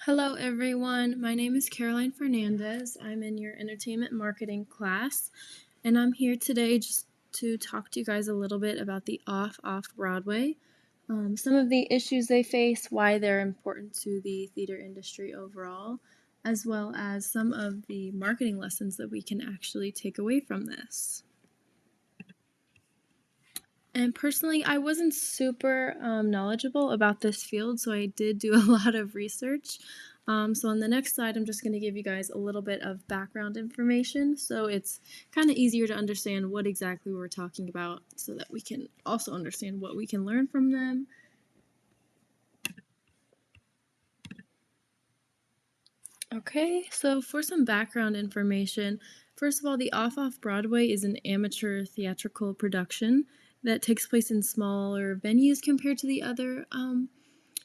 Hello, everyone. My name is Caroline Fernandez. I'm in your entertainment marketing class, and I'm here today just to talk to you guys a little bit about the Off-off-Broadway, some of the issues they face, why they're important to the theater industry overall, as well as some of the marketing lessons that we can actually take away from this. And personally, I wasn't super knowledgeable about this field, so I did do a lot of research. So on the next slide, I'm just going to give you guys a little bit of background information, so it's kind of easier to understand what exactly we're talking about, so that we can also understand what we can learn from them. Okay, so for some background information, first of all, the Off-off-Broadway is an amateur theatrical production that takes place in smaller venues compared to the other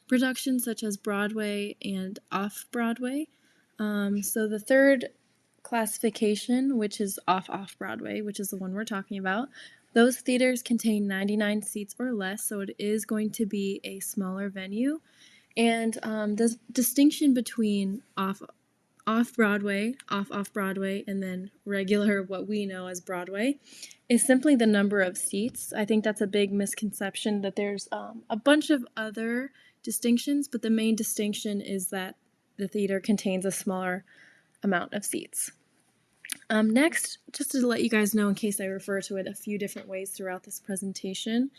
productions such as Broadway and Off-Broadway. So the third classification, which is Off-off-Broadway, which is the one we're talking about, those theaters contain 99 seats or less, so it is going to be a smaller venue. And the distinction between off-Broadway, off-off-Broadway, and then regular, what we know as Broadway, is simply the number of seats. I think that's a big misconception that there's a bunch of other distinctions, but the main distinction is that the theater contains a smaller amount of seats. Next, just to let you guys know in case I refer to it a few different ways throughout this presentation,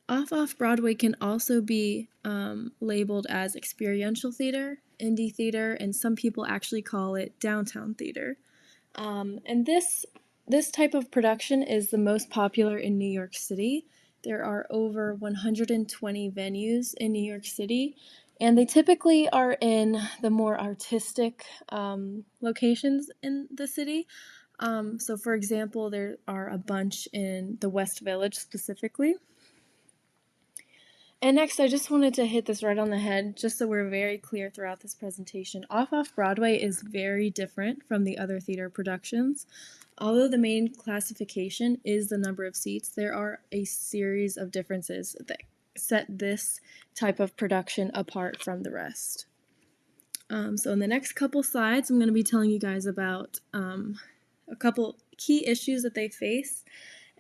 Off-off-Broadway can also be labeled as experiential theater, indie theater, and some people actually call it downtown theater. And this type of production is the most popular in New York City. There are over 120 venues in New York City, and they typically are in the more artistic locations in the city. So for example, there are a bunch in the West Village specifically. And next, I just wanted to hit this right on the head, just so we're very clear throughout this presentation. Off-off-Broadway is very different from the other theater productions. Although the main classification is the number of seats, there are a series of differences that set this type of production apart from the rest. So in the next couple slides, I'm going to be telling you guys about a couple key issues that they face,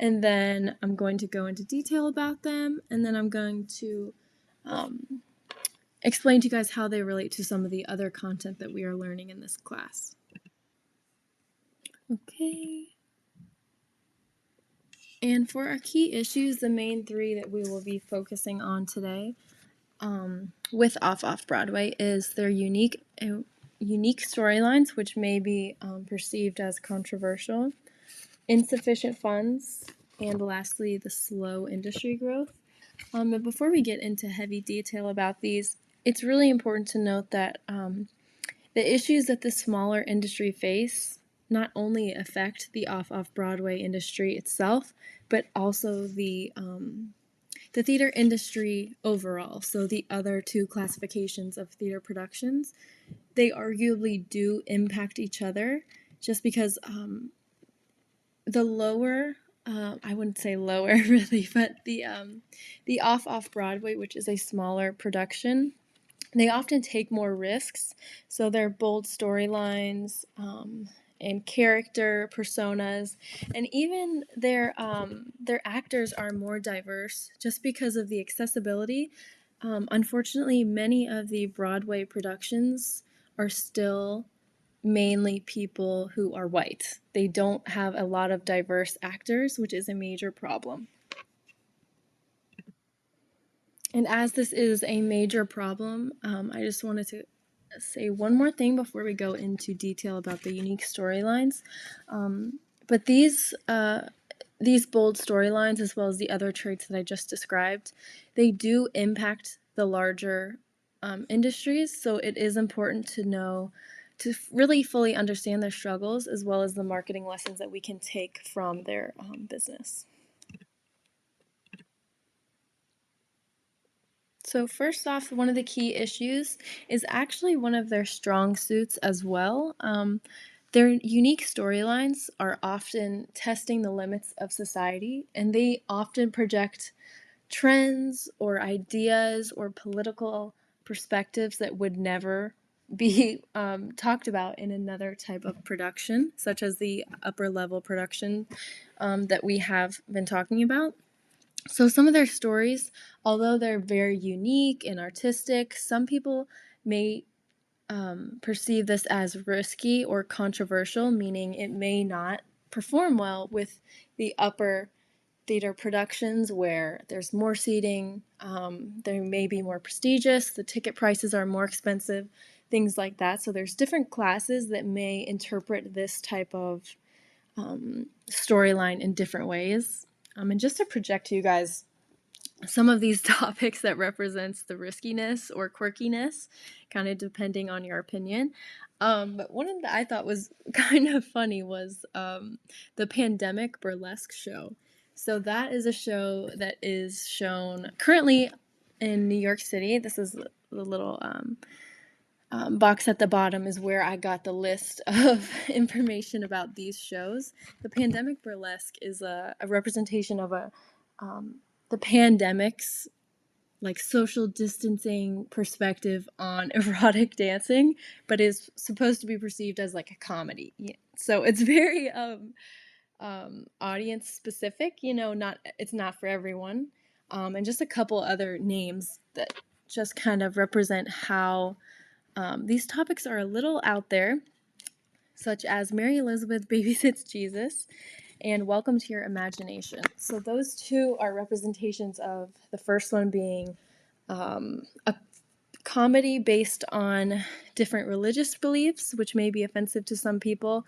and then I'm going to go into detail about them, and then I'm going to explain to you guys how they relate to some of the other content that we are learning in this class. Okay. And for our key issues, the main three that we will be focusing on today with Off-off-Broadway is their unique storylines, which may be perceived as controversial, insufficient funds, and lastly, the slow industry growth. But before we get into heavy detail about these, it's really important to note that the issues that the smaller industry face not only affect the off-off-Broadway industry itself, but also the theater industry overall. So the other two classifications of theater productions, they arguably do impact each other, just because the lower, I wouldn't say lower really, but the Off-off-Broadway, which is a smaller production, they often take more risks. So they're bold storylines and character personas, and even their actors are more diverse just because of the accessibility. Unfortunately, many of the Broadway productions are still mainly people who are white. They don't have a lot of diverse actors, which is a major problem. And as this is a major problem, I just wanted to say one more thing before we go into detail about the unique storylines. But these bold storylines, as well as the other traits that I just described, they do impact the larger industries. So it is important to know, to really fully understand their struggles, as well as the marketing lessons that we can take from their business. So first off, one of the key issues is actually one of their strong suits as well. Their unique storylines are often testing the limits of society, and they often project trends or ideas or political perspectives that would never be talked about in another type of production, such as the upper level production that we have been talking about. So some of their stories, although they're very unique and artistic, some people may perceive this as risky or controversial, meaning it may not perform well with the upper theater productions where there's more seating, they may be more prestigious, the ticket prices are more expensive, things like that. So there's different classes that may interpret this type of storyline in different ways. And just to project to you guys some of these topics that represents the riskiness or quirkiness, kind of depending on your opinion. But one of the I thought was kind of funny was the Pandemic Burlesque show. So that is a show that is shown currently in New York City. This is the little box at the bottom is where I got the list of information about these shows. The Pandemic Burlesque is a representation of the pandemic's like social distancing perspective on erotic dancing, but is supposed to be perceived as like a comedy. So it's very audience specific, it's not for everyone. And just a couple other names that just kind of represent how these topics are a little out there, such as Mary Elizabeth Babysits Jesus and Welcome to Your Imagination. So those two are representations of the first one being a comedy based on different religious beliefs, which may be offensive to some people.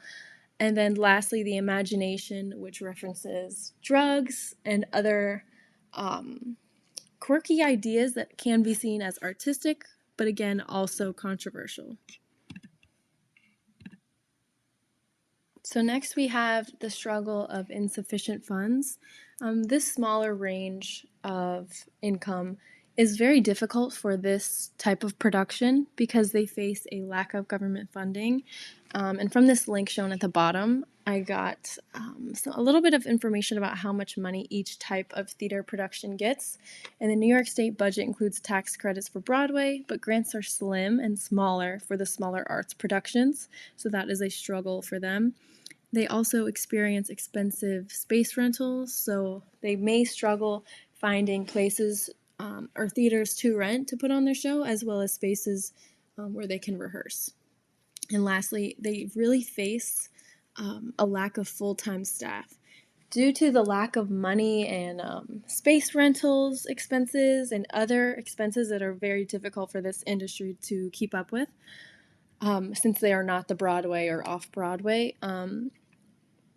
And then lastly, the Imagination, which references drugs and other quirky ideas that can be seen as artistic, but again, also controversial. So next we have the struggle of insufficient funds. This smaller range of income is very difficult for this type of production because they face a lack of government funding. And from this link shown at the bottom, I got a little bit of information about how much money each type of theater production gets. And the New York State budget includes tax credits for Broadway, but grants are slim and smaller for the smaller arts productions. So that is a struggle for them. They also experience expensive space rentals, so they may struggle finding places or theaters to rent to put on their show, as well as spaces where they can rehearse. And lastly, they really face a lack of full-time staff. Due to the lack of money and space rentals expenses and other expenses that are very difficult for this industry to keep up with, since they are not the Broadway or Off-Broadway,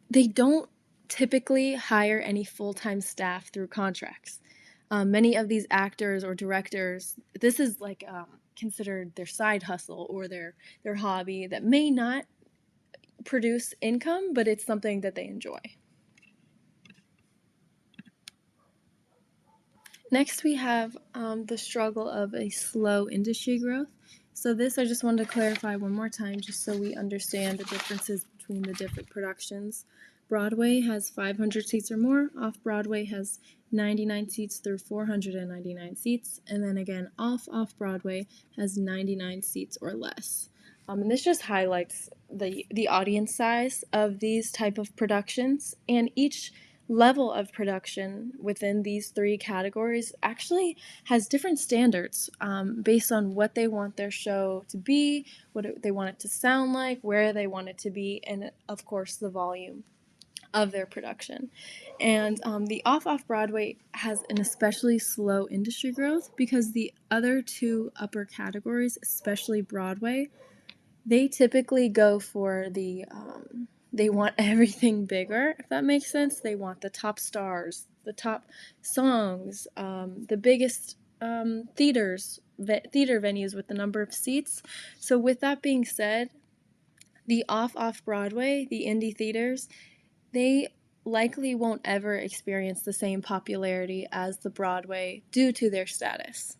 they don't typically hire any full-time staff through contracts. Many of these actors or directors, this is like considered their side hustle or their hobby that may not produce income, but it's something that they enjoy. Next, we have the struggle of a slow industry growth. So this, I just wanted to clarify one more time, just so we understand the differences between the different productions. Broadway has 500 seats or more. Off-Broadway has 99 seats through 499 seats. And then again, Off-off-Broadway has 99 seats or less. And this just highlights the audience size of these type of productions, and each level of production within these three categories actually has different standards based on what they want their show to be, what they want it to sound like, where they want it to be, and of course the volume of their production. And the Off-off-Broadway has an especially slow industry growth because the other two upper categories, especially Broadway, they typically go for they want everything bigger, if that makes sense. They want the top stars, the top songs, the biggest theater venues with the number of seats. So with that being said, the Off-off-Broadway, the indie theaters, they likely won't ever experience the same popularity as the Broadway due to their status.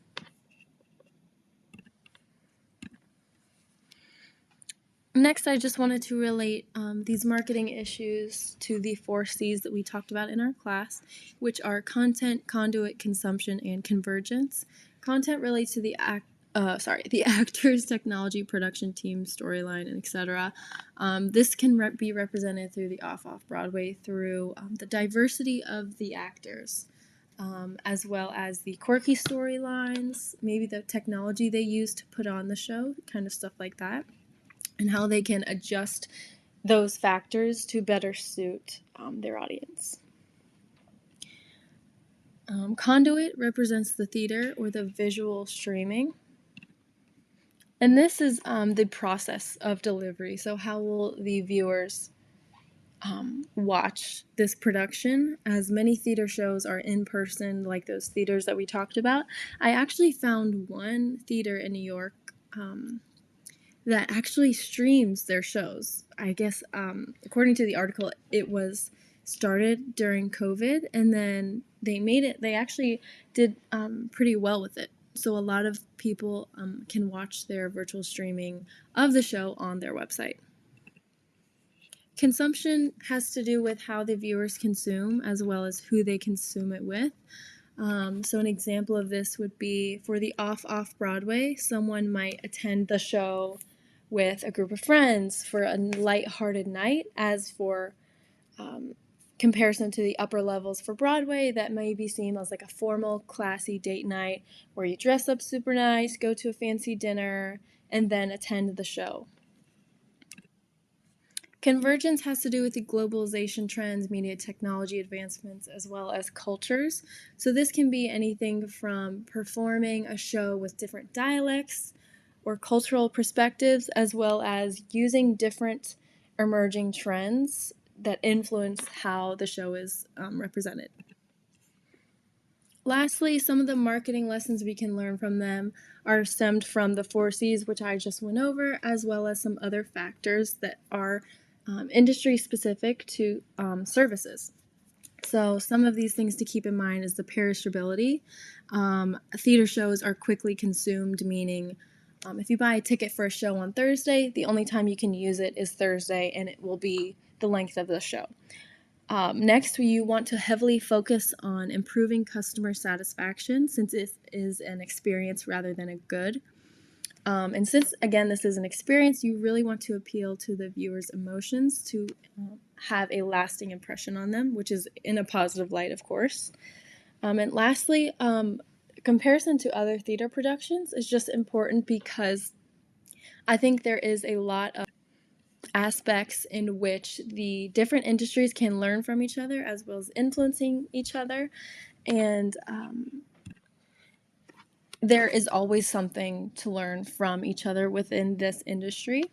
Next, I just wanted to relate these marketing issues to the 4 C's that we talked about in our class, which are content, conduit, consumption, and convergence. Content relates to the the actors, technology, production team, storyline, and etc. This can be represented through the Off-off-Broadway through the diversity of the actors, as well as the quirky storylines, maybe the technology they use to put on the show, kind of stuff like that, and how they can adjust those factors to better suit their audience. Conduit represents the theater or the visual streaming. And this is the process of delivery. So how will the viewers watch this production? As many theater shows are in person, like those theaters that we talked about. I actually found one theater in New York that actually streams their shows. I guess, according to the article, it was started during COVID, and then they actually did pretty well with it. So a lot of people can watch their virtual streaming of the show on their website. Consumption has to do with how the viewers consume as well as who they consume it with. So an example of this would be for the Off-off-Broadway, someone might attend the show with a group of friends for a light-hearted night, as for comparison to the upper levels for Broadway, that may be seen as like a formal, classy date night where you dress up super nice, go to a fancy dinner, and then attend the show. Convergence has to do with the globalization trends, media technology advancements, as well as cultures. So this can be anything from performing a show with different dialects or cultural perspectives, as well as using different emerging trends that influence how the show is represented. Lastly, some of the marketing lessons we can learn from them are stemmed from the 4Cs, which I just went over, as well as some other factors that are industry specific to services. So some of these things to keep in mind is the perishability. Theater shows are quickly consumed, meaning if you buy a ticket for a show on Thursday, the only time you can use it is Thursday, and it will be the length of the show. Next, you want to heavily focus on improving customer satisfaction, since it is an experience rather than a good. And since, again, this is an experience, you really want to appeal to the viewer's emotions to have a lasting impression on them, which is in a positive light, of course. And lastly, comparison to other theater productions is just important because I think there is a lot of aspects in which the different industries can learn from each other as well as influencing each other. And there is always something to learn from each other within this industry.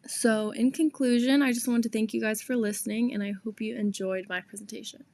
So in conclusion, I just want to thank you guys for listening, and I hope you enjoyed my presentation.